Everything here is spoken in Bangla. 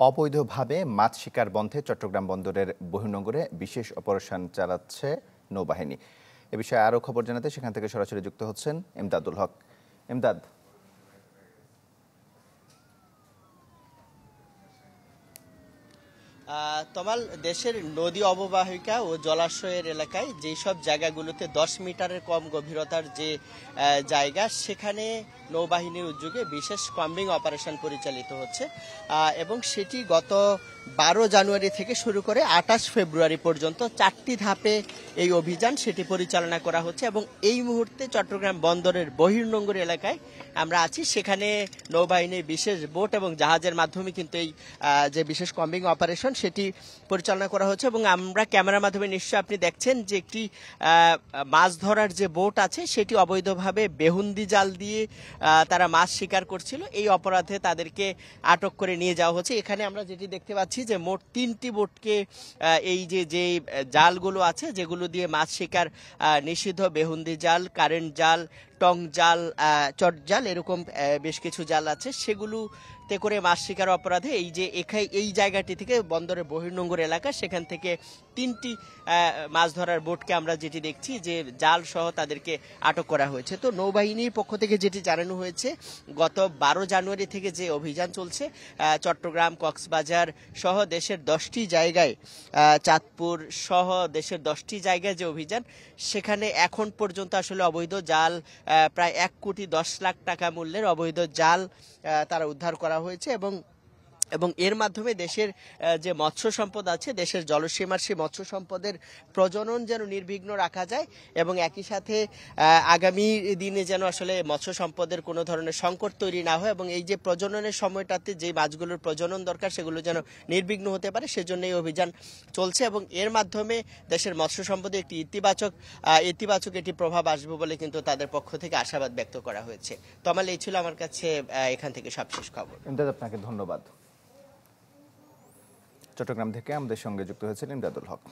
অবৈধভাবে মাছ শিকার বন্ধে চট্টগ্রাম বন্দরের বহির্নোঙরে বিশেষ অপারেশন চালাচ্ছে নৌবাহিনী। এ বিষয়ে আরও খবর জানাতে সেখান থেকে সরাসরি যুক্ত হচ্ছেন ইমদাদুল হক। ইমদাদ, তমাল, দেশের নদী অববাহিকা ও জলাশয়ের এলাকায় যেসব জায়গাগুলোতে 10 মিটারের কম গভীরতার যে জায়গা, সেখানে নৌবাহিনীর উদ্যোগে বিশেষ কম্বিং অপারেশন পরিচালিত হচ্ছে এবং সেটি গত 12 জানুয়ারি থেকে শুরু করে 28 ফেব্রুয়ারি পর্যন্ত 4টি ধাপে এই অভিযান সেটি পরিচালনা করা হচ্ছে। এবং এই মুহূর্তে চট্টগ্রাম বন্দরের বহির্নোঙর এলাকায় আমরা আছি। সেখানে নৌবাহিনীর বিশেষ বোট এবং জাহাজের মাধ্যমে কিন্তু এই যে বিশেষ কম্বিং অপারেশন সেটি পরিচালনা করা হচ্ছে। এবং আমরা ক্যামেরার মাধ্যমে নিশ্চয়ই আপনি দেখছেন যে একটি মাছ ধরার যে বোট আছে সেটি অবৈধভাবে বেহুন্দি জাল দিয়ে তারা মাছ শিকার করছিল। এই অপরাধে তাদেরকে আটক করে নিয়ে যাওয়া হচ্ছে। এখানে আমরা যেটি দেখতে পাচ্ছি যে মোট 3টি বোটকে এই যে জালগুলো আছে যেগুলো দিয়ে মাছ শিকার নিষিদ্ধ, বেহুন্দি জাল, কারেন্ট জাল, টং জাল, চট জাল, এরকম বেশ কিছু জাল আছে, সেগুলোতে করে মাছ শিকার অপরাধে এই জায়গাটি থেকে বন্দরের বহির্নোঙর এলাকা, সেখান থেকে 3টি মাছ ধরার বোটকে আমরা যেটি দেখছি যে জাল সহ তাদেরকে আটক করা হয়েছে। তো নৌবাহিনীর পক্ষ থেকে যেটি জানানো হয়েছে, গত 12 জানুয়ারি থেকে যে অভিযান চলছে চট্টগ্রাম, কক্সবাজার সহ দেশের 10টি জায়গায়, চাঁদপুর সহ দেশের 10টি জায়গায় যে অভিযান, সেখানে এখন পর্যন্ত আসলে অবৈধ জাল প্রায় 1,10,00,000 টাকা মূল্যের অবৈধ জাল তারা উদ্ধার করা হয়েছে। এবং এর মাধ্যমে দেশের যে মৎস্য সম্পদ আছে, দেশের জলসীমার সেই মৎস্য সম্পদের প্রজনন যেন নির্বিঘ্ন রাখা যায় এবং একই সাথে আগামী দিনে যেন আসলে মৎস্য সম্পদের কোনো ধরনের সংকট তৈরি না হয় এবং এই যে প্রজননের সময়টাতে যে মাছগুলোর প্রজনন দরকার সেগুলো যেন নির্বিঘ্ন হতে পারে, সেজন্য এই অভিযান চলছে। এবং এর মাধ্যমে দেশের মৎস্য সম্পদে একটি ইতিবাচক একটি প্রভাব আসবে বলে কিন্তু তাদের পক্ষ থেকে আশাবাদ ব্যক্ত করা হয়েছে। তমাল, এই ছিল আমার কাছে এখান থেকে সবশেষ খবর। আপনাকে ধন্যবাদ। চট্টগ্রাম থেকে আমাদের সঙ্গে যুক্ত হয়েছিলেন ইমদাদুল হক।